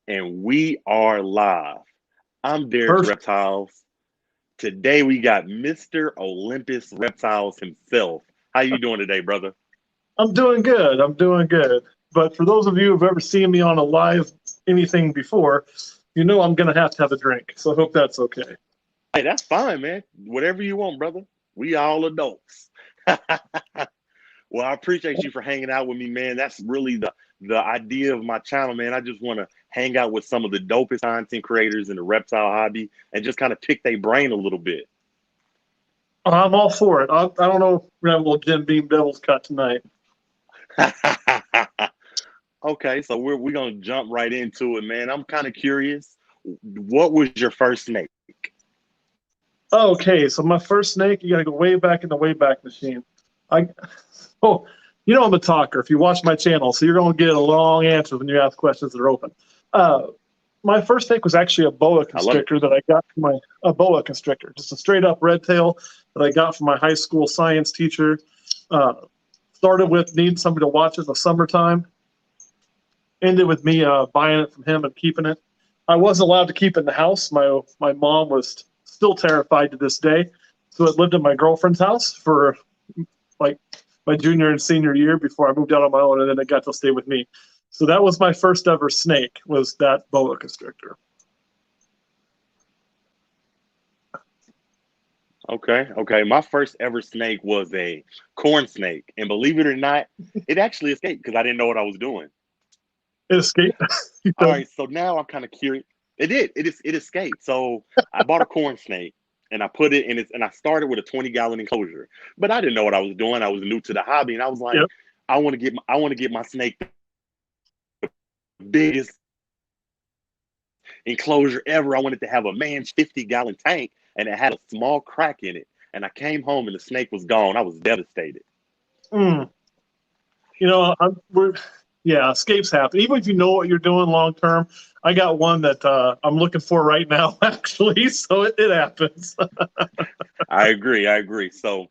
And we are live. I'm Derek's Perfect. Reptiles. Today we got Mr. Olympus Reptiles himself. How you doing today, brother? I'm doing good. I'm doing good. But for those of you who've ever seen me on a live anything before, you know I'm going to have a drink. So I hope that's okay. Hey, that's fine, man. Whatever you want, brother. We all adults. Well, I appreciate you for hanging out with me, man. That's really the idea of my channel, man. I just want to hang out with some of the dopest content creators in the reptile hobby and just kind of pick their brain a little bit. I'm all for it. I don't know if we're going to have a little Jim Beam Devil's cut tonight. Okay, so we're gonna jump right into it, man. I'm kind of curious. What was your first snake? Okay, so my first snake, you got to go way back in the Wayback Machine. I, oh, you know I'm a talker if you watch my channel, so you're going to get a long answer when you ask questions that are open. Uh, my first snake was actually a boa I love it. constrictor that I got from a boa constrictor, just a straight up red tail that I got from my high school science teacher. Uh, Started with needing somebody to watch it in the summertime. Ended with me buying it from him and keeping it. I wasn't allowed to keep it in the house. My mom was still terrified to this day, so it lived in my girlfriend's house for like my junior and senior year before I moved out on my own, and then it got to stay with me. So that was my first ever snake, was that boa constrictor. Okay. My first ever snake was a corn snake, and believe it or not, it actually escaped because I didn't know what I was doing. It escaped. All right, so now I'm kind of curious. It did. It escaped. So I bought a corn snake and I put it in it, and I started with a 20-gallon enclosure, but I didn't know what I was doing. I was new to the hobby, and I was like, Yep. I want to get my snake the biggest enclosure ever. I wanted to have a man's 50-gallon tank, and it had a small crack in it. And I came home, and the snake was gone. I was devastated. Mm. You know, yeah, escapes happen. Even if you know what you're doing long term, I got one that I'm looking for right now, actually. So it happens. I agree. So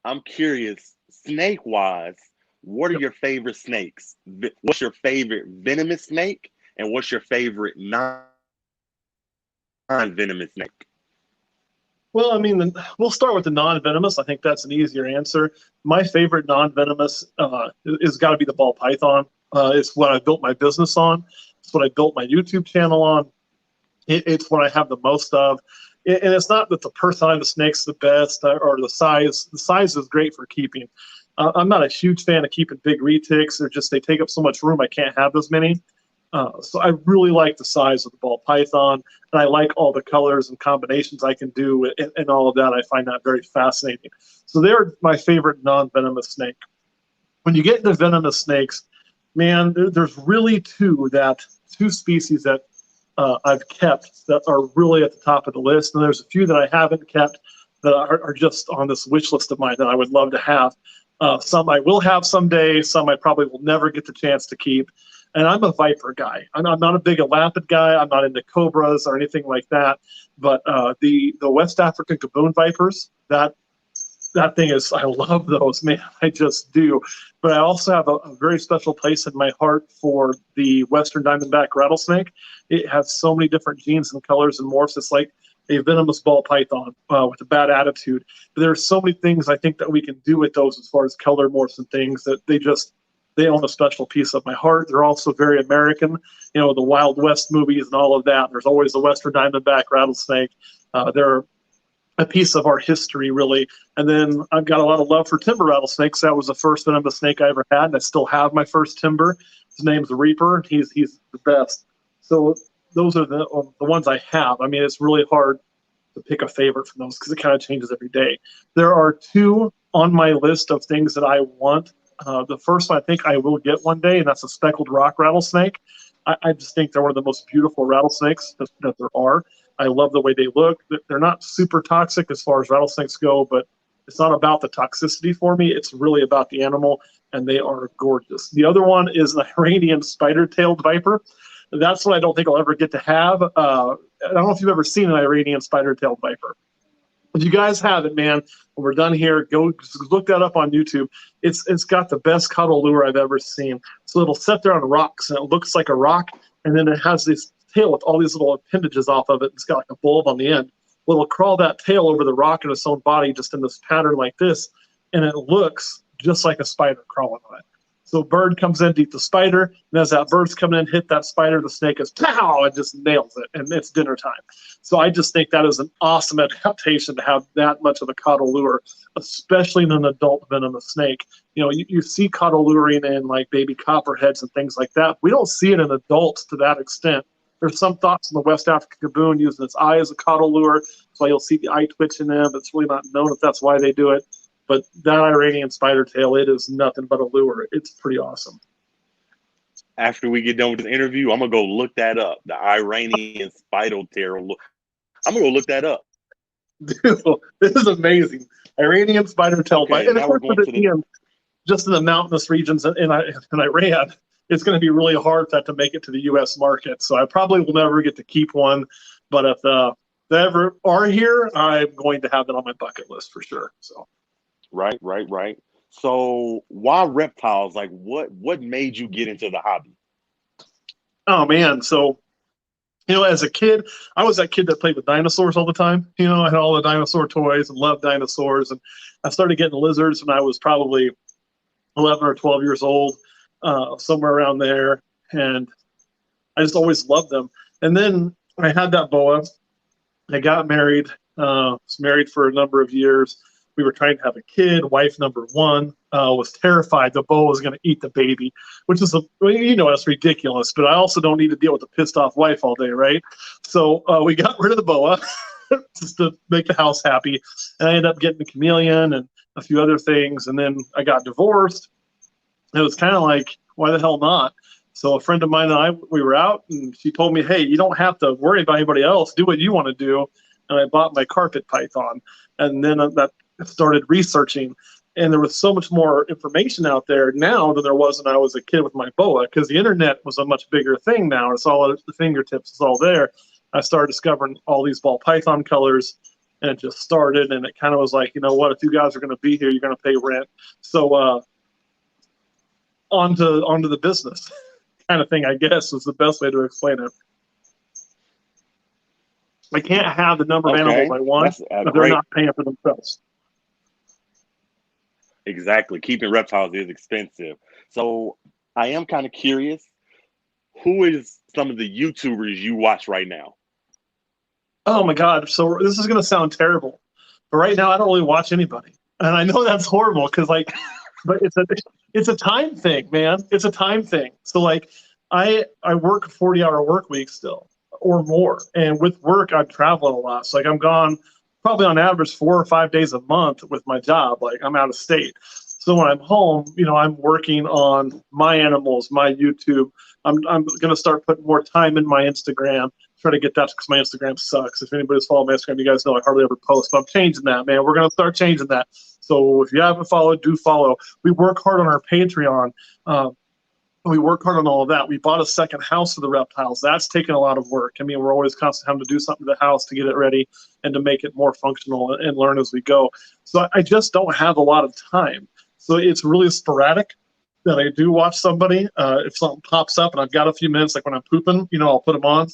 I'm curious, snake wise, what are Yep. your favorite snakes? What's your favorite venomous snake? And what's your favorite non-venomous snake? Well, I mean, we'll start with the non-venomous. I think that's an easier answer. My favorite non-venomous is got to be the ball python. It's what I built my business on. It's what I built my YouTube channel on. It's what I have the most of. And it's not that the personality of the snake's the best or the size. The size is great for keeping. I'm not a huge fan of keeping big retics. They take up so much room. I can't have as many. So I really like the size of the ball python, and I like all the colors and combinations I can do, and all of that. I find that very fascinating. So they're my favorite non-venomous snake. When you get into venomous snakes, man, there's really two species that I've kept that are really at the top of the list, and there's a few that I haven't kept that are just on this wish list of mine that I would love to have. Some I will have someday. Some I probably will never get the chance to keep. And I'm a viper guy. I'm not a big elapid guy. I'm not into cobras or anything like that. But the West African gaboon vipers, that thing is, I love those, man. I just do. But I also have a very special place in my heart for the Western diamondback rattlesnake. It has so many different genes and colors and morphs. It's like a venomous ball python with a bad attitude. But there are so many things I think that we can do with those as far as color morphs and things that they own a special piece of my heart. They're also very American, the Wild West movies and all of that. There's always the Western diamondback rattlesnake. They're a piece of our history, really. And then I've got a lot of love for timber rattlesnakes. That was the first venomous snake I ever had, and I still have my first timber. His name's Reaper, and he's the best. So those are the ones I have. I mean, it's really hard to pick a favorite from those because it kind of changes every day. There are two on my list of things that I want. The first one I think I will get one day, and that's a speckled rock rattlesnake. I just think they're one of the most beautiful rattlesnakes that there are. I love the way they look. They're not super toxic as far as rattlesnakes go, but it's not about the toxicity for me. It's really about the animal, and they are gorgeous. The other one is an Iranian spider-tailed viper. That's what I don't think I'll ever get to have. I don't know if you've ever seen an Iranian spider-tailed viper. If you guys haven't, man, when we're done here, go look that up on YouTube. It's got the best cuddle lure I've ever seen. So it'll sit there on rocks, and it looks like a rock, and then it has this tail with all these little appendages off of it. It's got like a bulb on the end. Well, it'll crawl that tail over the rock in its own body just in this pattern like this, and it looks just like a spider crawling on it. So a bird comes in to eat the spider, and as that bird's coming in, hit that spider, the snake is pow, and just nails it, and it's dinner time. So I just think that is an awesome adaptation to have that much of a caudal lure, especially in an adult venomous snake. You know, you see caudal luring in like baby copperheads and things like that. We don't see it in adults to that extent. There's some thoughts in the West African gaboon using its eye as a caudal lure. That's why you'll see the eye twitch in them. It's really not known if that's why they do it. But that Iranian spider tail, it is nothing but a lure. It's pretty awesome. After we get done with this interview, I'm going to go look that up. The Iranian spider tail. I'm going to go look that up. Dude, this is amazing. Iranian spider tail bite. And of course, just in the mountainous regions in Iran, it's going to be really hard for that to make it to the U.S. market. So I probably will never get to keep one. But if they ever are here, I'm going to have that on my bucket list for sure. So. Right. So why reptiles? Like what made you get into the hobby? Oh man. So, you know, as a kid, I was that kid that played with dinosaurs all the time. You know, I had all the dinosaur toys and loved dinosaurs. And I started getting lizards when I was probably 11 or 12 years old, somewhere around there. And I just always loved them. And then I had that boa. I got married, was married for a number of years. We were trying to have a kid. Wife number one was terrified the boa was going to eat the baby, which is, that's ridiculous. But I also don't need to deal with a pissed off wife all day, right? So we got rid of the boa just to make the house happy. And I ended up getting the chameleon and a few other things. And then I got divorced. It was kind of like, why the hell not? So a friend of mine and I, we were out, and she told me, hey, you don't have to worry about anybody else. Do what you want to do. And I bought my carpet python. And then that started researching, and there was so much more information out there now than there was when I was a kid with my boa, because the internet was a much bigger thing now. It's all at the fingertips. It's all there. I started discovering all these ball python colors, and it just started, and it kind of was like, you know what, if you guys are going to be here, you're going to pay rent. So on to the business kind of thing, I guess, is the best way to explain it. I can't have the number of animals I want, but they're not paying for themselves. Exactly. Keeping reptiles is expensive. So I am kind of curious, who is some of the YouTubers you watch right now? Oh my God. So this is going to sound terrible, but right now I don't really watch anybody. And I know that's horrible because but it's a time thing, man. It's a time thing. So like I work a 40-hour work week still or more. And with work, I'm traveling a lot. So like I'm gone probably on average 4 or 5 days a month with my job. Like I'm out of state. So when I'm home, I'm working on my animals, my YouTube. I'm going to start putting more time in my Instagram, try to get that because my Instagram sucks. If anybody's following my Instagram, you guys know I hardly ever post, but I'm changing that, man. We're going to start changing that. So if you haven't followed, do follow. We work hard on our Patreon. We work hard on all of that. We bought a second house for the reptiles. That's taken a lot of work. I mean, we're always constantly having to do something to the house to get it ready and to make it more functional and learn as we go. So I just don't have a lot of time. So it's really sporadic that I do watch somebody. If something pops up and I've got a few minutes, like when I'm pooping, I'll put them on.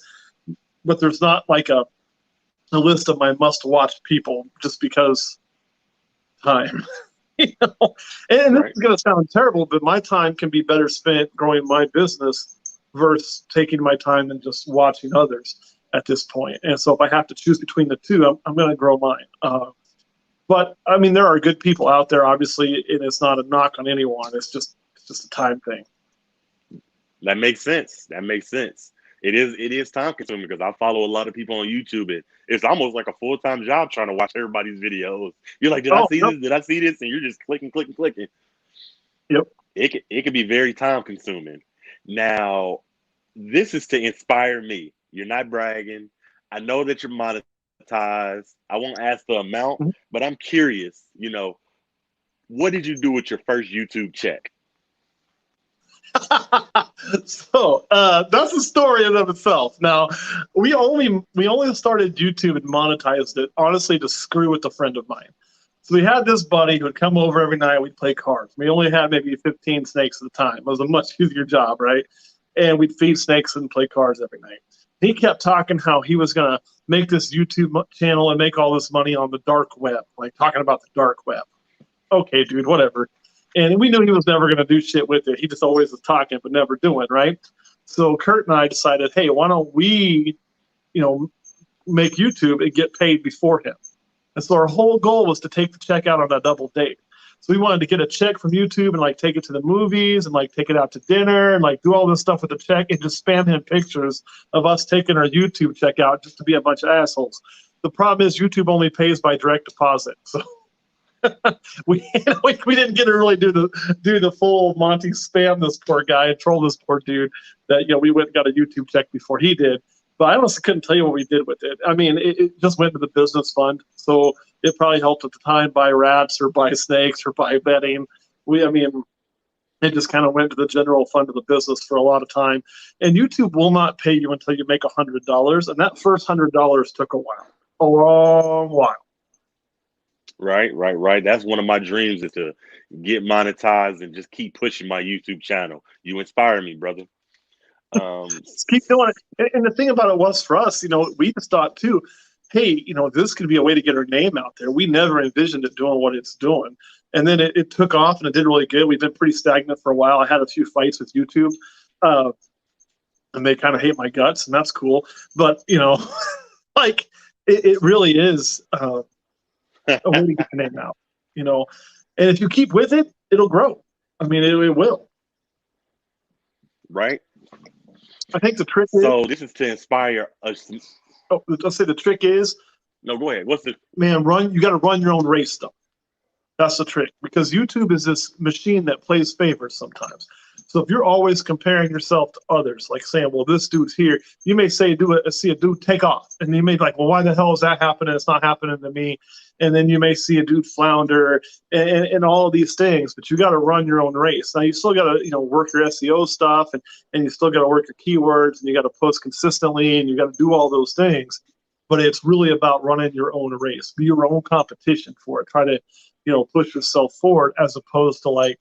But there's not like a list of my must-watch people just because time. And this is going to sound terrible, but my time can be better spent growing my business versus taking my time and just watching others at this point. And so if I have to choose between the two, I'm going to grow mine. But I mean, there are good people out there, obviously, and it's not a knock on anyone. It's just a time thing. That makes sense. It is time consuming because I follow a lot of people on YouTube. It's almost like a full-time job trying to watch everybody's videos. You're like, did I see this? Did I see this? And you're just clicking. Yep. It can be very time consuming. Now, this is to inspire me. You're not bragging. I know that you're monetized. I won't ask the amount, but I'm curious, what did you do with your first YouTube check? So that's a story in and of itself. Now, we only started YouTube and monetized it, honestly, to screw with a friend of mine. So we had this buddy who would come over every night. We'd play cards. We only had maybe 15 snakes at the time. It was a much easier job, right? And we'd feed snakes and play cards every night. He kept talking how he was going to make this YouTube channel and make all this money on the dark web, like talking about the dark web. Okay, dude, whatever. And we knew he was never going to do shit with it. He just always was talking, but never doing, right? So Kurt and I decided, hey, why don't we, make YouTube and get paid before him? And so our whole goal was to take the check out on a double date. So we wanted to get a check from YouTube and like take it to the movies and like take it out to dinner and like do all this stuff with the check and just spam him pictures of us taking our YouTube check out just to be a bunch of assholes. The problem is YouTube only pays by direct deposit. So we didn't get to really do the full Monty spam this poor guy and troll this poor dude that we went and got a YouTube check before he did. But I honestly couldn't tell you what we did with it. I mean, it just went to the business fund, so it probably helped at the time buy rats or buy snakes or buy bedding. It just kind of went to the general fund of the business for a lot of time. And YouTube will not pay you until you make $100, and that first $100 took a while, a long while. Right. That's one of my dreams, is to get monetized and just keep pushing my YouTube channel. You inspire me, brother. Just keep doing it. And the thing about it was, for us, we just thought too, hey, this could be a way to get our name out there. We never envisioned it doing what it's doing. And then it took off and it did really good. We've been pretty stagnant for a while. I had a few fights with YouTube, and they kind of hate my guts, and that's cool. But, like it really is a way to get the name out, and if you keep with it, it'll grow. I mean, it will. Right. I think the trick is. So this is to inspire us. Oh, let's say the trick is. No, go ahead. What's the. Man, you got to run your own race stuff. That's the trick, because YouTube is this machine that plays favorites sometimes. So if you're always comparing yourself to others, like saying, well, this dude's here, you may see a dude take off, and you may be like, well, why the hell is that happening? It's not happening to me. And then you may see a dude flounder and all of these things, but you got to run your own race. Now you still got to, work your SEO stuff, and you still got to work your keywords, and you got to post consistently, and you got to do all those things. But it's really about running your own race. Be your own competition for it. Try to, push yourself forward, as opposed to like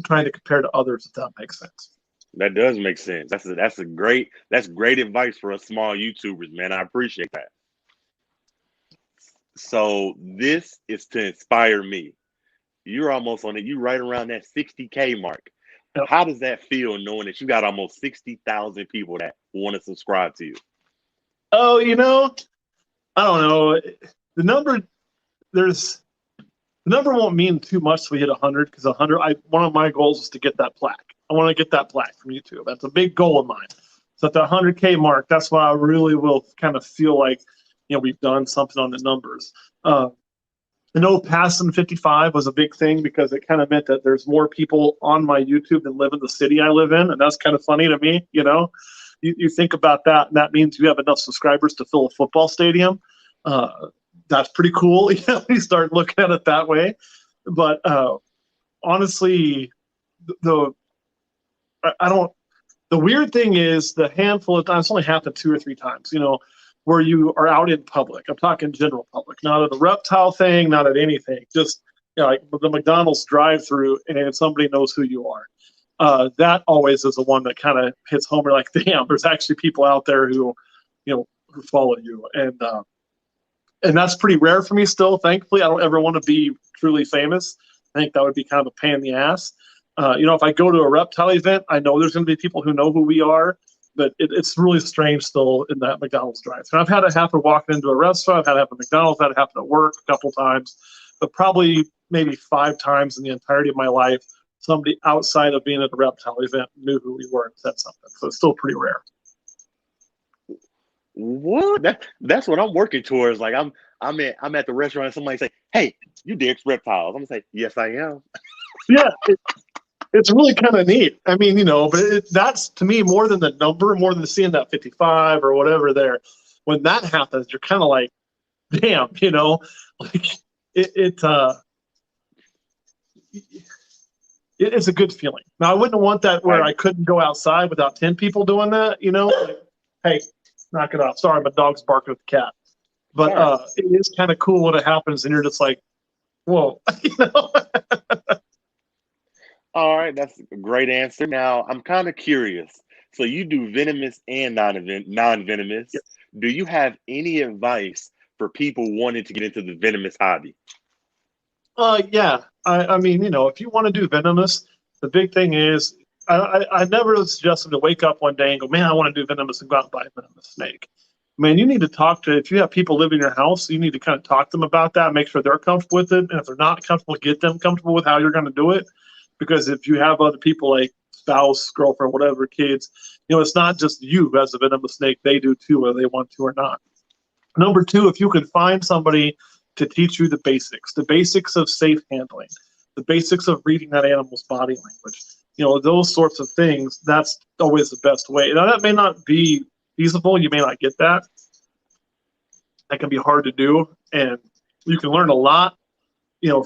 trying to compare to others, if that makes sense. That does make sense. That's great advice for us small YouTubers, man. I appreciate that. So this is to inspire me. You're almost on it. You right around that 60K mark. Yep. How does that feel, knowing that you got almost 60,000 people that want to subscribe to you? Oh, I don't know. The number won't mean too much till we hit 100, because 100. One of my goals is to get that plaque. I want to get that plaque from YouTube. That's a big goal of mine. So at the 100K mark, that's when I really will kind of feel like, we've done something on the numbers. I know passing 55 was a big thing, because it kind of meant that there's more people on my YouTube than live in the city I live in, and that's kind of funny to me. You think about that, and that means you have enough subscribers to fill a football stadium. That's pretty cool. You start looking at it that way. But honestly, the weird thing is, the handful of times, it's only happened 2 or 3 times, where you are out in public. I'm talking general public, not at a reptile thing, not at anything, just like the McDonald's drive-through, and somebody knows who you are. That always is the one that kind of hits home. You're like, damn, there's actually people out there who follow you, and that's pretty rare for me still. Thankfully, I don't ever want to be truly famous. I think that would be kind of a pain in the ass. If I go to a reptile event, I know there's going to be people who know who we are, but it's really strange still in that McDonald's drive-thru. I've had it happen walking into a restaurant. I've had it happen at McDonald's. I've had it happen at work a couple times, but probably maybe 5 times in the entirety of my life, somebody outside of being at a reptile event knew who we were and said something. So it's still pretty rare. What? That's what I'm working towards. Like I'm at the restaurant and somebody say, "Hey, you Derek's Reptiles." I'm gonna say, "Yes, I am." Yeah, it's really kind of neat. I mean, but that's, to me, more than the number, more than seeing that 55 or whatever there. When that happens, you're kind of like, damn, like it's a good feeling. Now, I wouldn't want that where I couldn't go outside without 10 people doing that, like, hey, knock it off. Sorry, my dog's barking at the cat. But it is kind of cool when it happens, and you're just like, whoa, All right, that's a great answer. Now, I'm kind of curious. So you do venomous and non-venomous. Yes. Do you have any advice for people wanting to get into the venomous hobby? Yeah. I mean, if you want to do venomous, the big thing is I never suggest them to wake up one day and go, man, I want to do venomous and go out and buy a venomous snake. Man, you need to talk to, if you have people living in your house, you need to kind of talk to them about that, make sure they're comfortable with it. And if they're not comfortable, get them comfortable with how you're going to do it. Because if you have other people like spouse, girlfriend, whatever, kids, it's not just you as a venomous snake. They do too, whether they want to or not. Number two, if you could find somebody to teach you the basics of safe handling, the basics of reading that animal's body language, those sorts of things, that's always the best way. Now, that may not be feasible. You may not get that. That can be hard to do. And you can learn a lot,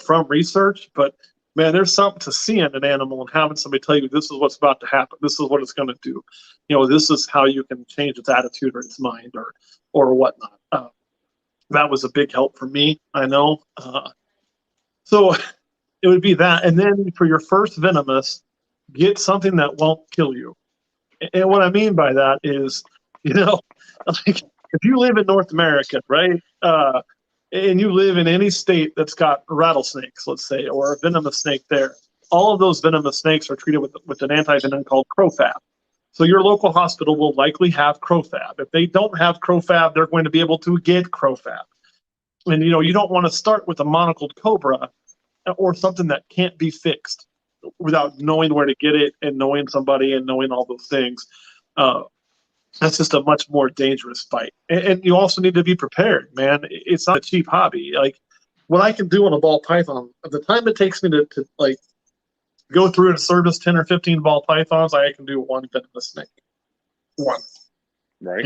from research. But, man, there's something to seeing an animal and having somebody tell you this is what's about to happen. This is what it's going to do. This is how you can change its attitude or its mind or whatnot. That was a big help for me, I know. So it would be that. And then for your first venomous, get something that won't kill you. And what I mean by that is, like if you live in North America, right, and you live in any state that's got rattlesnakes, let's say, or a venomous snake there, all of those venomous snakes are treated with an antivenom called crofab. So your local hospital will likely have crofab. If they don't have crofab, they're going to be able to get crofab. And, you don't want to start with a monocled cobra or something that can't be fixed without knowing where to get it and knowing somebody and knowing all those things. That's just a much more dangerous fight. And you also need to be prepared, man. It's not a cheap hobby. Like what I can do on a ball python, the time it takes me to like go through and service 10 or 15 ball pythons, I can do one venomous snake. One. Right.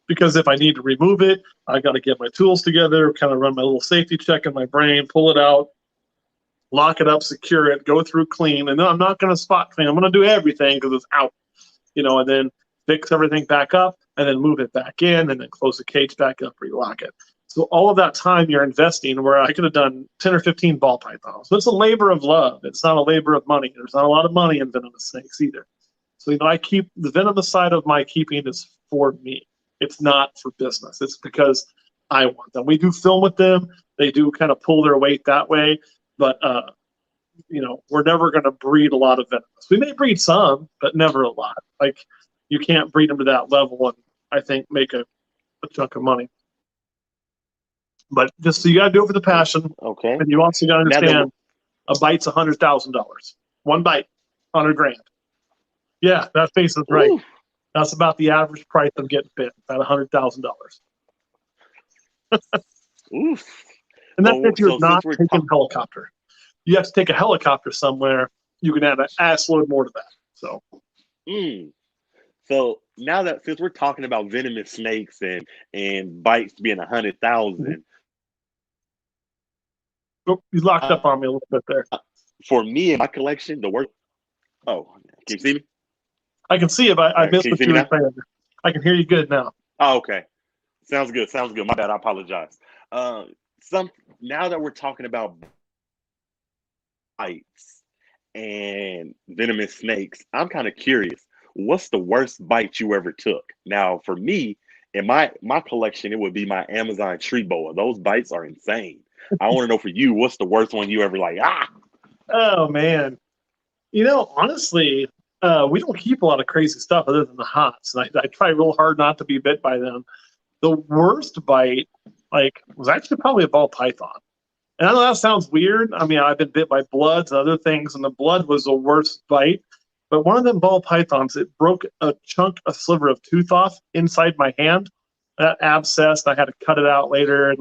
Because if I need to remove it, I got to get my tools together, kind of run my little safety check in my brain, pull it out, lock it up, secure it, go through clean. And then I'm not going to spot clean. I'm going to do everything because it's out, and then fix everything back up and then move it back in and then close the cage back up, relock it. So all of that time you're investing where I could have done 10 or 15 ball pythons. So it's a labor of love. It's not a labor of money. There's not a lot of money in venomous snakes either. So, I keep the venomous side of my keeping is for me. It's not for business. It's because I want them. We do film with them. They do kind of pull their weight that way. But, we're never going to breed a lot of venomous. We may breed some, but never a lot. Like, you can't breed them to that level and, I think, make a chunk of money. But just so you got to do it for the passion. Okay. And you also got to understand a bite's $100,000. One bite, $100,000. Yeah, that face is right. Ooh. That's about the average price of getting bit, about $100,000. Oof. And that's if you're not taking a helicopter. You have to take a helicopter somewhere. You can add an ass load more to that. So. So now that since we're talking about venomous snakes and bites being 100,000. Oh, you locked up on me a little bit there. For me in my collection, the worst. Oh, can you see me? I can see it, but I missed what you were saying. I can hear you good now. Oh, okay. Sounds good. My bad. I apologize. Now that we're talking about bites and venomous snakes, I'm kind of curious. What's the worst bite you ever took? Now, for me, in my collection, it would be my Amazon tree boa. Those bites are insane. I want to know for you, what's the worst one you ever like? Oh, man. Honestly, we don't keep a lot of crazy stuff other than the hots. And I try real hard not to be bit by them. The worst bite, was actually probably a ball python. And I know that sounds weird. I mean, I've been bit by bloods and other things, and the blood was the worst bite. But one of them ball pythons, it broke a sliver of tooth off inside my hand. That abscessed. I had to cut it out later and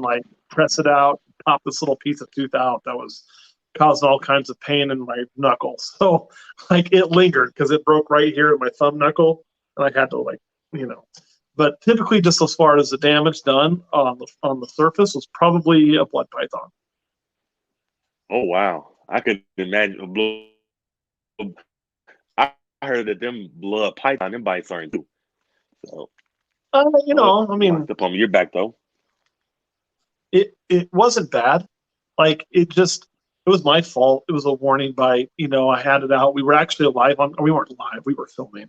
press it out, pop this little piece of tooth out. That was causing all kinds of pain in my knuckle. So it lingered because it broke right here in my thumb knuckle, and I had to But typically, just as far as the damage done on the surface was probably a blood python. Oh wow! I could imagine. I heard that them blood python, them bites aren't too. So, I mean, up on your back though. It wasn't bad. It was my fault. It was a warning bite. I had it out. We were actually we weren't live. We were filming.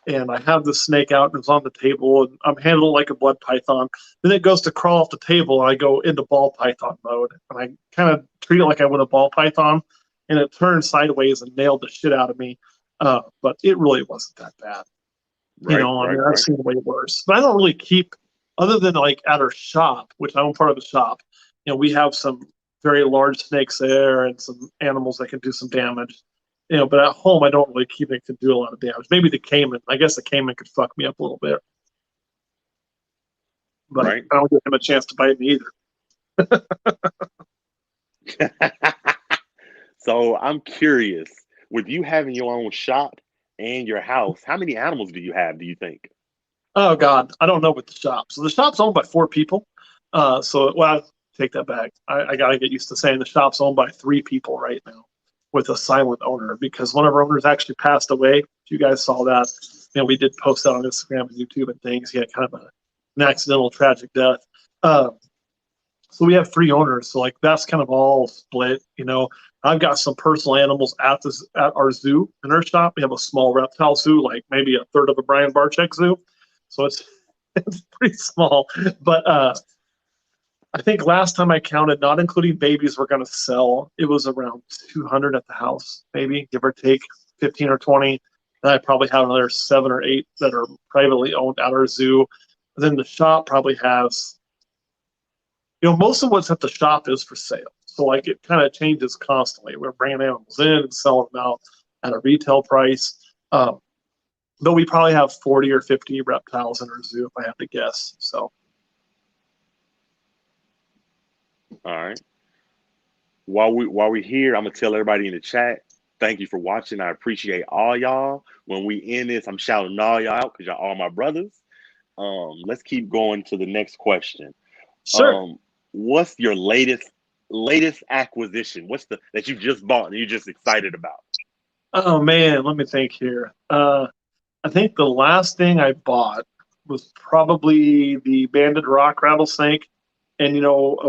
and I have the snake out and it's on the table, and I'm handling it like a blood python. Then it goes to crawl off the table, and I go into ball python mode, and I kind of treat it like I would a ball python, and it turned sideways and nailed the shit out of me. But it really wasn't that bad. Right, I mean, right. I've seen way worse. But I don't really keep, other than like at our shop, which I'm part of the shop. We have some very large snakes there and some animals that can do some damage. But at home, I don't really keep it to do a lot of damage. Maybe the caiman. I guess the caiman could fuck me up a little bit. But right. I don't give him a chance to bite me either. So I'm curious, with you having your own shop and your house, how many animals do you have, do you think? Oh, God. I don't know with the shop. So the shop's owned by 4 people. Well, I take that back. I got to get used to saying the shop's owned by 3 people right now with a silent owner, because one of our owners actually passed away. If you guys saw that, we did post that on Instagram and YouTube and things. He had kind of an accidental, tragic death. So we have 3 owners. So like that's kind of all split. I've got some personal animals at our zoo in our shop. We have a small reptile zoo, like maybe a third of a Brian Barczyk zoo. So it's pretty small. But I think last time I counted, not including babies we're going to sell, it was around 200 at the house, maybe, give or take 15 or 20. And I probably have another 7 or 8 that are privately owned at our zoo. And then the shop probably has, most of what's at the shop is for sale. So like it kind of changes constantly. We're bringing animals in and selling them out at a retail price. Though we probably have 40 or 50 reptiles in our zoo, if I have to guess. So. All right. While we're here, I'm gonna tell everybody in the chat, thank you for watching. I appreciate all y'all. When we end this, I'm shouting all y'all out because y'all all my brothers. Let's keep going to the next question. Sure. What's your latest acquisition? What's that you just bought and you're just excited about? Oh man, let me think here. I think the last thing I bought was probably the banded rock rattlesnake. And,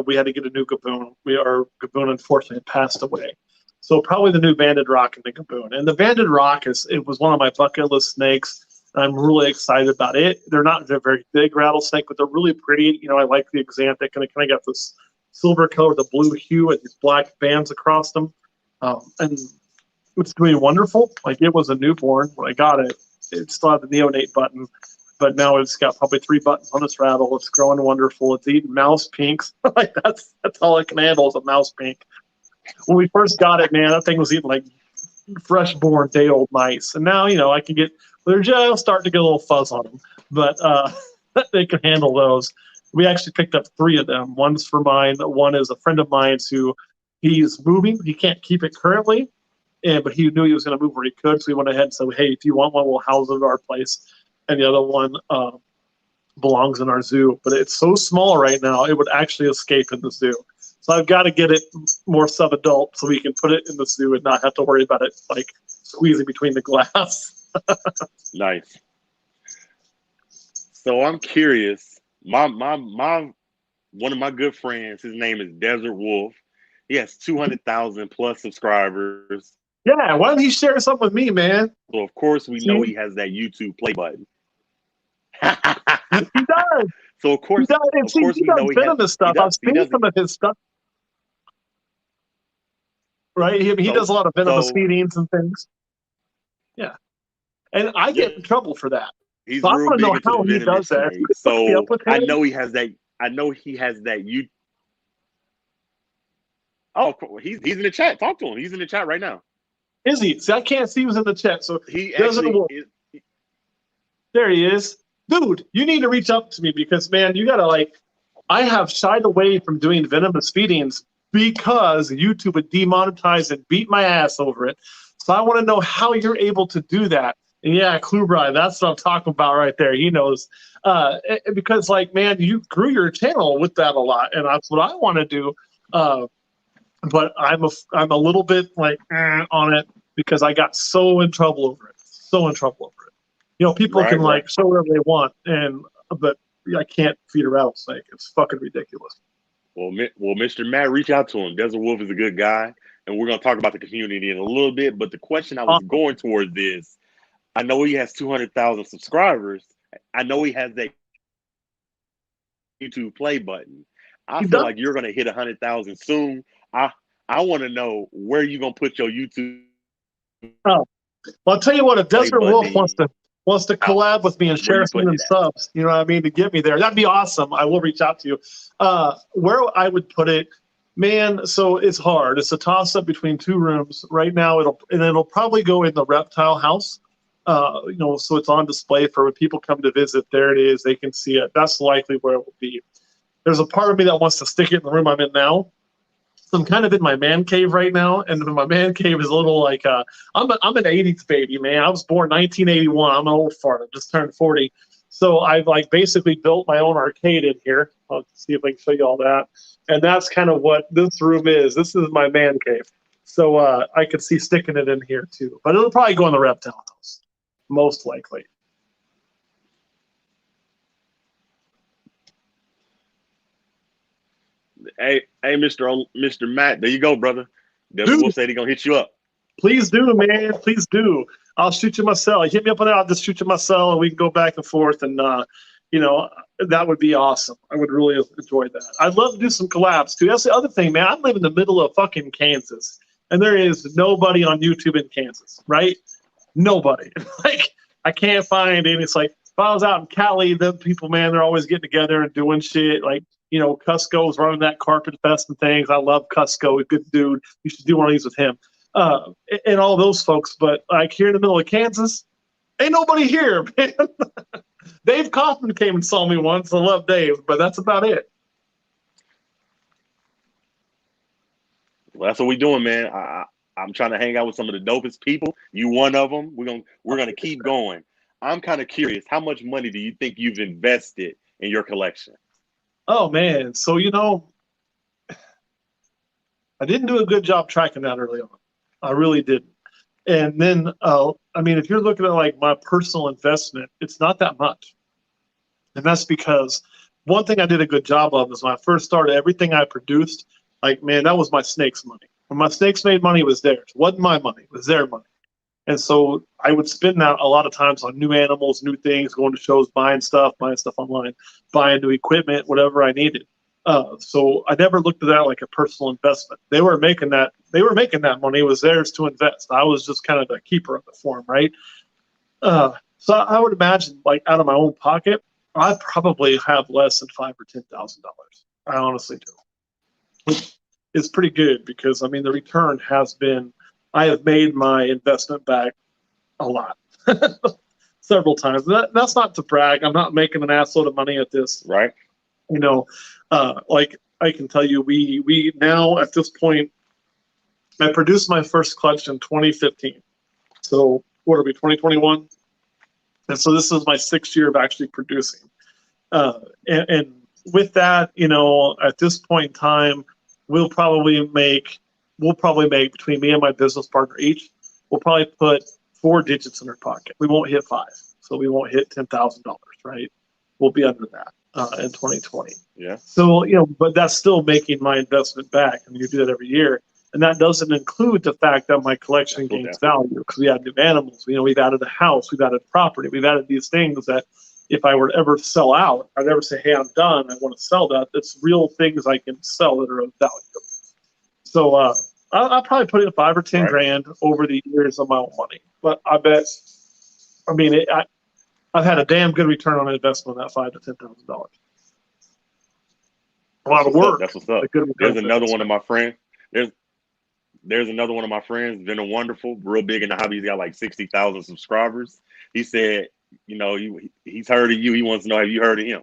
we had to get a new gaboon. Our gaboon, unfortunately, passed away. So probably the new banded rock and the gaboon. And the banded rock it was one of my bucket list snakes. And I'm really excited about it. They're not a very big rattlesnake, but they're really pretty. I like the axanthic, and it kind of got this silver color, the blue hue, and these black bands across them. And it's doing wonderful. Like, it was a newborn when I got it. It still had the neonate button. But now it's got probably 3 buttons on its rattle. It's growing wonderful. It's eating mouse pinks. Like that's all it can handle is a mouse pink. When we first got it, man, that thing was eating like fresh born day old mice. And now, I can get, they're just starting to get a little fuzz on them, but they can handle those. We actually picked up 3 of them. One's for mine. One is a friend of mine's who he's moving. He can't keep it currently, but he knew he was going to move where he could. So we went ahead and said, hey, if you want one, we'll house it at our place. And the other one belongs in our zoo. But it's so small right now, it would actually escape in the zoo. So I've got to get it more sub-adult so we can put it in the zoo and not have to worry about it, like, squeezing between the glass. Nice. So I'm curious. My one of my good friends, his name is Desert Wolf. He has 200,000 plus subscribers. Yeah, why don't you share something with me, man? So of course we know he has that YouTube play button. He does. So of course, he does. we know he has stuff. I've seen some of his stuff. Right? He does a lot of venomous feedings and things. Yeah. And I get in trouble for that. He's so I real want to know big how into he does that. So I know he has that. Oh, he's in the chat. Talk to him. He's in the chat right now. Is he? See, I can't see who's in the chat. So he actually is. There he is. Dude, you need to reach out to me because, man, you got to, I have shied away from doing venomous feedings because YouTube would demonetize and beat my ass over it. So I want to know how you're able to do that. And yeah, Klubrai, that's what I'm talking about right there. He knows. Because, man, you grew your channel with that a lot, and that's what I want to do. But I'm a little bit on it because I got so in trouble over it. People can show whatever they want, but I can't feed a rattlesnake. It's fucking ridiculous. Well, Mr. Matt, reach out to him. Desert Wolf is a good guy, and we're gonna talk about the community in a little bit. But the question I was going towards is, I know he has 200,000 subscribers. I know he has that YouTube play button. I He feel does. like you're gonna hit 100,000 soon. I want to know where you gonna put your YouTube Oh, well, I'll tell you what. If play Desert button Wolf in. wants to Out. collab with me and Where share you some of putting them it at? subs, you know what I mean, to get me there, that'd be awesome. I will reach out to you. Where I would put it, man. So it's hard. It's a toss up between two rooms right now. It'll probably go in the reptile house. So it's on display for when people come to visit. There it is. They can see it. That's likely where it will be. There's a part of me that wants to stick it in the room I'm in now. So I'm kind of in my man cave right now, and my man cave is a little like I'm an '80s baby, man. I was born 1981. I'm an old fart. I just turned 40, so I've like basically built my own arcade in here. I'll see if I can show you all that, and that's kind of what this room is. This is my man cave, so I could see sticking it in here too, but it'll probably go in the reptile house, most likely. Hey, Mr. Matt, there you go, brother. Desert Dude, Wolf said he gonna hit you up. please do, man. Please do. I'll shoot you my cell. Hit me up on that. I'll just shoot you my cell, and we can go back and forth. And that would be awesome. I would really enjoy that. I'd love to do some collabs too. That's the other thing, man. I live in the middle of fucking Kansas, and there is nobody on YouTube in Kansas, right? Nobody. Like I can't find any. It's like if I was out in Cali, the people, man, they're always getting together and doing shit. Like Cusco's running that carpet fest and things. I love Cusco. A good dude. You should do one of these with him. And all those folks, but like here in the middle of Kansas, ain't nobody here, man. Dave Kaufman came and saw me once. I love Dave, but that's about it. Well, that's what we doing, man. I'm trying to hang out with some of the dopest people. You one of them. We're gonna keep going. I'm kind of curious. How much money do you think you've invested in your collection? Oh man, so I didn't do a good job tracking that early on. I really didn't. And then, if you're looking at like my personal investment, it's not that much. And that's because one thing I did a good job of is when I first started, everything I produced, like, man, that was my snakes' money. When my snakes made money, it was theirs. It wasn't my money. It was their money. And so I would spend that a lot of times on new animals, new things, going to shows, buying stuff online, buying new equipment, whatever I needed. So I never looked at that like a personal investment. They were making that money. It was theirs to invest. I was just kind of the keeper of it for them, right? So I would imagine, like out of my own pocket, I probably have less than $5,000 or $10,000. I honestly do, which is pretty good because the return has been. I have made my investment back a lot, several times. That's not to brag. I'm not making an assload of money at this, right? Like I can tell you, we now at this point, I produced my first collection in 2015. So what are we, 2021? And so this is my 6th year of actually producing. And with that, at this point in time, we'll probably make between me and my business partner each, we'll probably put 4 digits in our pocket. We won't hit 5. So we won't hit $10,000, right? We'll be under that in 2020. Yeah. So, but that's still making my investment back. You do that every year. And that doesn't include the fact that my collection gains value because we add new animals. We've added a house, we've added property, we've added these things that if I were to ever sell out, I'd never say, hey, I'm done. I want to sell that. It's real things I can sell that are of value. So I'll probably put in 5 or 10 grand over the years of my own money. But I bet, I've had a damn good return on investment on that $5,000 to $10,000. A lot of work. That's what's up. There's another one of my friends. There's another one of my friends, been a wonderful, real big in the hobby. He's got like 60,000 subscribers. He said, he's heard of you. He wants to know, have you heard of him?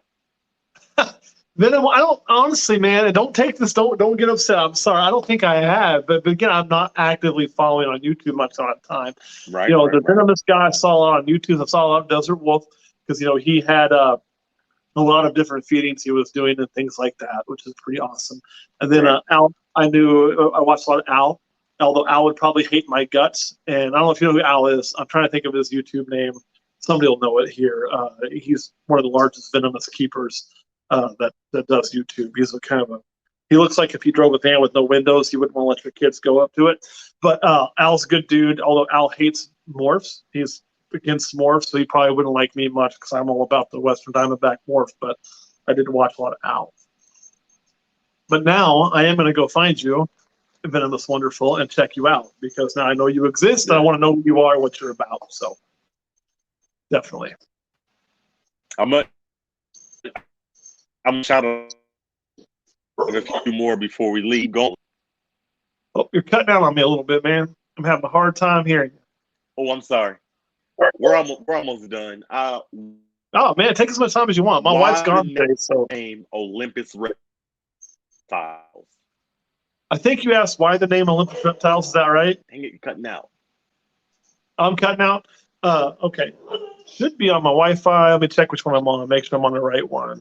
Venom, I don't honestly, man. And don't take this. Don't get upset. I'm sorry. I don't think I have. But again, I'm not actively following on YouTube much on time. Right. The venomous guy I saw a lot on YouTube. I saw a lot of Desert Wolf because he had a lot of different feedings he was doing and things like that, which is pretty awesome. And then Al, I watched a lot of Al. Although Al would probably hate my guts, and I don't know if you know who Al is. I'm trying to think of his YouTube name. Somebody will know it here. He's one of the largest venomous keepers that does YouTube. He's he looks like if he drove a van with no windows, he wouldn't want to let your kids go up to it. But Al's a good dude, although Al hates morphs. He's against morph, so you probably wouldn't like me much because I'm all about the Western Diamondback morph, but I did watch a lot of Owl. But now I am going to go find you, Venomous Wonderful, and check you out because now I know you exist and I want to know who you are, what you're about. So definitely. I'm gonna shout out a few more before we leave. Go. Oh, you're cutting out on me a little bit, man. I'm having a hard time hearing you. Oh, I'm sorry. We're almost done. Oh man, take as much time as you want. My wife's gone today, so name Olympus Reptiles. I think you asked why the name Olympus Reptiles. Is that right? Dang it, you're cutting out. I'm cutting out. Okay, should be on my Wi-Fi. Let me check which one I'm on. Make sure I'm on the right one.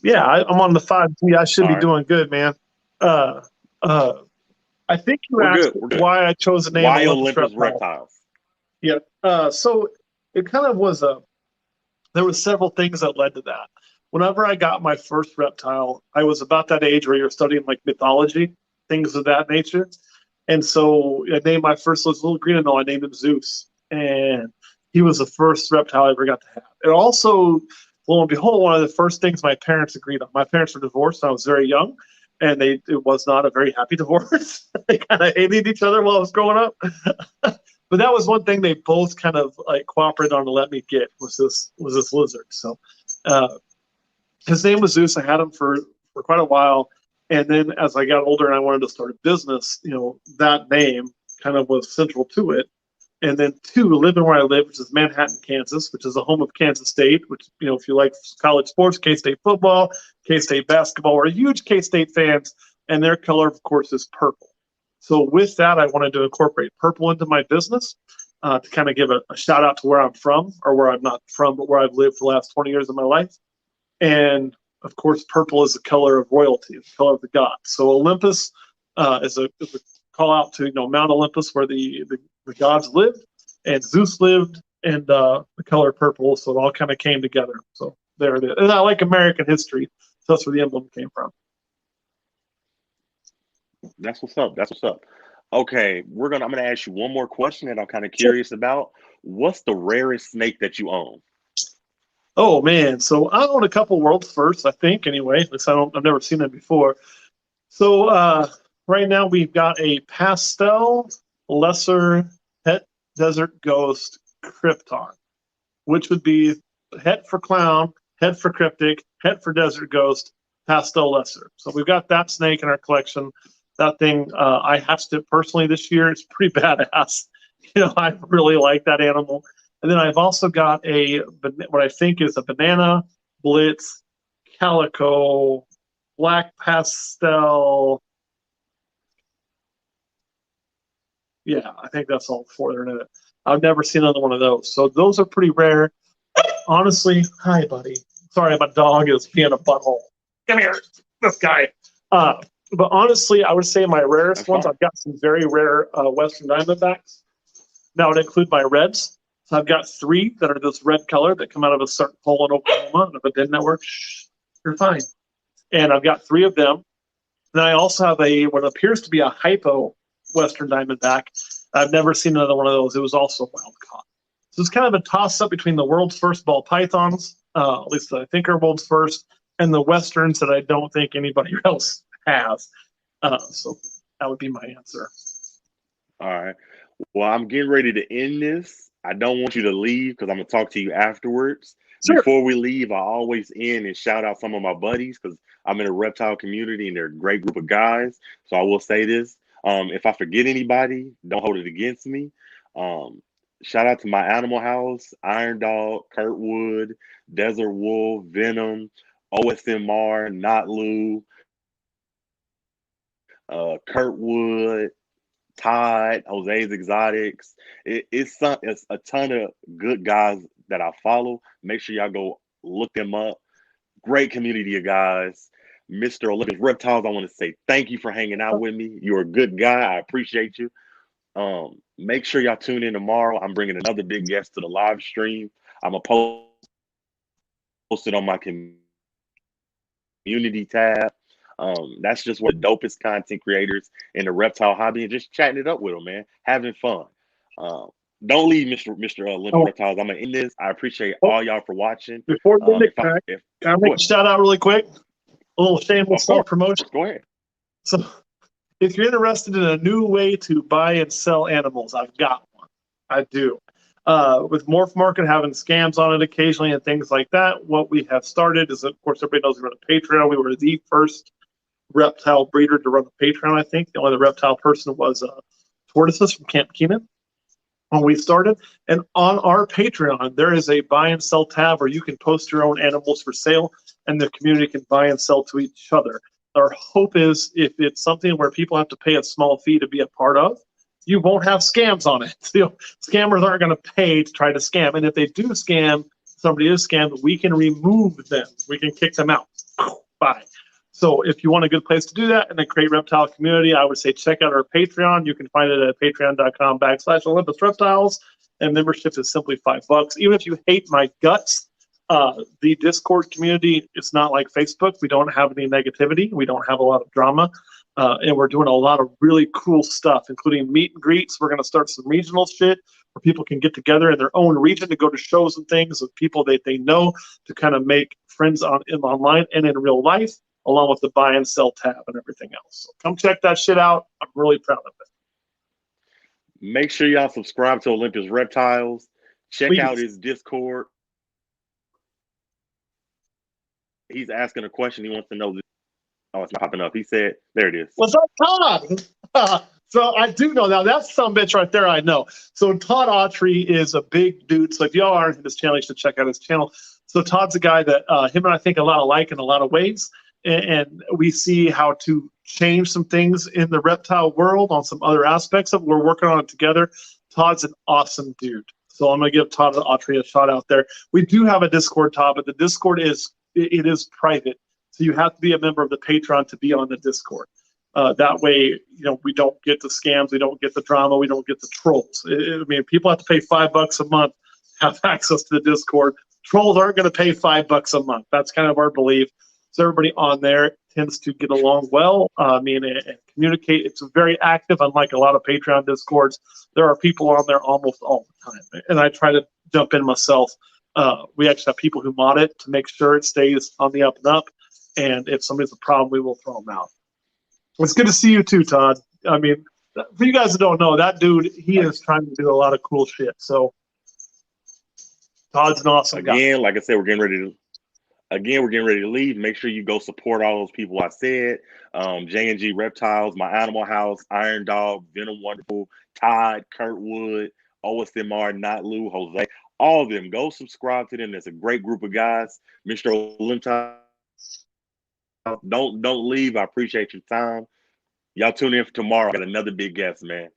Yeah, I'm on the 5G. I should be doing good, man. I think you asked why I chose the name why Olympus Reptiles. Yeah. So it kind of was there was several things that led to that. Whenever I got my first reptile, I was about that age where you're studying like mythology, things of that nature. And so I named my first little green anole. I named him Zeus, and he was the first reptile I ever got to have. And also, lo and behold, one of the first things my parents agreed on. My parents were divorced when I was very young, and it was not a very happy divorce. They kind of hated each other while I was growing up. But that was one thing they both kind of like cooperated on to let me get was this lizard. So his name was Zeus. I had him for quite a while. And then as I got older and I wanted to start a business, that name kind of was central to it. And then two, living where I live, which is Manhattan, Kansas, which is the home of Kansas State, which, if you like college sports, K-State football, K-State basketball, we're huge K-State fans. And their color, of course, is purple. So with that, I wanted to incorporate purple into my business to kind of give a shout out to where I'm from, or where I'm not from, but where I've lived for the last 20 years of my life. And of course, purple is the color of royalty, the color of the gods. So Olympus is a call out to Mount Olympus, where the gods lived, and Zeus lived, and the color purple. So it all kind of came together. So there it is. And I like American history, so that's where the emblem came from. That's what's up. That's what's up. Okay, I'm gonna ask you one more question that I'm kind of curious about. What's the rarest snake that you own? Oh man, so I own a couple world's firsts, I think. Anyway, at least I've never seen them before. So right now we've got a pastel lesser het desert ghost krypton, which would be het for clown, het for cryptic, het for desert ghost, pastel lesser. So we've got that snake in our collection. That thing, I hatched it personally this year. It's pretty badass. I really like that animal. And then I've also got what I think is a banana blitz calico black pastel. Yeah, I think that's all four there in it. I've never seen another one of those. So those are pretty rare. Honestly, hi, buddy. Sorry, my dog is being a butthole. Come here, this guy. But honestly, I would say my rarest ones, I've got some very rare Western Diamondbacks. That would include my reds. So I've got 3 that are this red color that come out of a certain hole in Oklahoma, out of a den network. Shh, you're fine. And I've got 3 of them. Then I also have what appears to be a hypo Western Diamondback. I've never seen another one of those. It was also wild caught. So it's kind of a toss-up between the world's first ball pythons, at least I think are world's first, and the Westerns that I don't think anybody else has. So that would be my answer. All right. Well, I'm getting ready to end this. I don't want you to leave because I'm going to talk to you afterwards. Sure. Before we leave, I always end and shout out some of my buddies because I'm in a reptile community and they're a great group of guys. So I will say this. If I forget anybody, don't hold it against me. Shout out to my Animal House, Iron Dog, Kurtwood, Desert Wolf, Venom, OSMR, Not Lou, Kurtwood, Todd, Jose's Exotics. It's a ton of good guys that I follow. Make sure y'all go look them up. Great community of guys. Mr. Olympus Reptiles, I want to say thank you for hanging out with me. You're a good guy. I appreciate you. Make sure y'all tune in tomorrow. I'm bringing another big guest to the live stream. I'm going to post it on my community tab. That's just where the dopest content creators in the reptile hobby and just chatting it up with them, man, having fun. Don't leave, Mr. Olympus Oh, Reptiles. I'm gonna end this. I appreciate oh, all y'all for watching. before we end it, If can I go make a ahead. shout out really quick? A little shameless Of course, self-promotion. go ahead. So if you're interested in a new way to buy and sell animals, I've got one. I do. With Morph Market having scams on it occasionally and things like that, what we have started is, of course, everybody knows we run a Patreon. We were the first reptile breeder to run a Patreon, I think. The only reptile person was Tortoises from Camp Keenan when we started. And on our Patreon, there is a buy and sell tab where you can post your own animals for sale and the community can buy and sell to each other. Our hope is if it's something where people have to pay a small fee to be a part of, you won't have scams on it. Scammers aren't going to pay to try to scam. And if they do scam, somebody is scammed, we can remove them. We can kick them out. Bye. So if you want a good place to do that and a great reptile community, I would say check out our Patreon. You can find it at patreon.com/Olympus Reptiles. And membership is simply $5. Even if you hate my guts, the Discord community, it's not like Facebook. We don't have any negativity. We don't have a lot of drama. And we're doing a lot of really cool stuff, including meet and greets. We're going to start some regional shit where people can get together in their own region to go to shows and things with people that they know to kind of make friends online and in real life, along with the buy and sell tab and everything else. So come check that shit out. I'm really proud of it. Make sure y'all subscribe to Olympus Reptiles. Check Please. out his Discord. He's asking a question. He wants to know this. Oh, it's not popping up. He said, there it is. What's up, Todd? So I do know now. That's some bitch right there. I know. So Todd Autry is a big dude. So if y'all aren't in his channel, you should check out his channel. So Todd's a guy that him and I think a lot alike in a lot of ways. And we see how to change some things in the reptile world on some other aspects of it. We're working on it together. Todd's an awesome dude. So I'm going to give Todd Autry a shout out there. We do have a Discord, Todd, but the Discord is private. So you have to be a member of the Patreon to be on the Discord. That way, we don't get the scams, we don't get the drama, we don't get the trolls. I mean, people have to pay $5 a month to have access to the Discord. Trolls aren't going to pay $5 a month. That's kind of our belief. So everybody on there tends to get along well. And communicate. It's very active, unlike a lot of Patreon Discords. There are people on there almost all the time, and I try to jump in myself. We actually have people who mod it to make sure it stays on the up and up. And if somebody's a problem, we will throw them out. It's good to see you too, Todd. I mean, for you guys that don't know, that dude, he is trying to do a lot of cool shit. So Todd's an awesome guy. Again, like I said, we're getting ready to leave. Make sure you go support all those people I said. J&G Reptiles, My Animal House, Iron Dog, Venom Wonderful, Todd, Kurtwood, OSMR, Not Lou, Jose. All of them. Go subscribe to them. It's a great group of guys. Mr. Olympus. Don't leave. I appreciate your time. Y'all tune in for tomorrow. I got another big guest, man.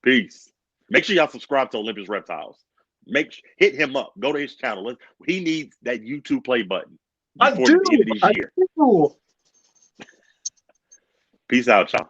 Peace. Make sure y'all subscribe to Olympus Reptiles. Hit him up. Go to his channel. He needs that YouTube play button before the end of this year. I do. Peace out, y'all.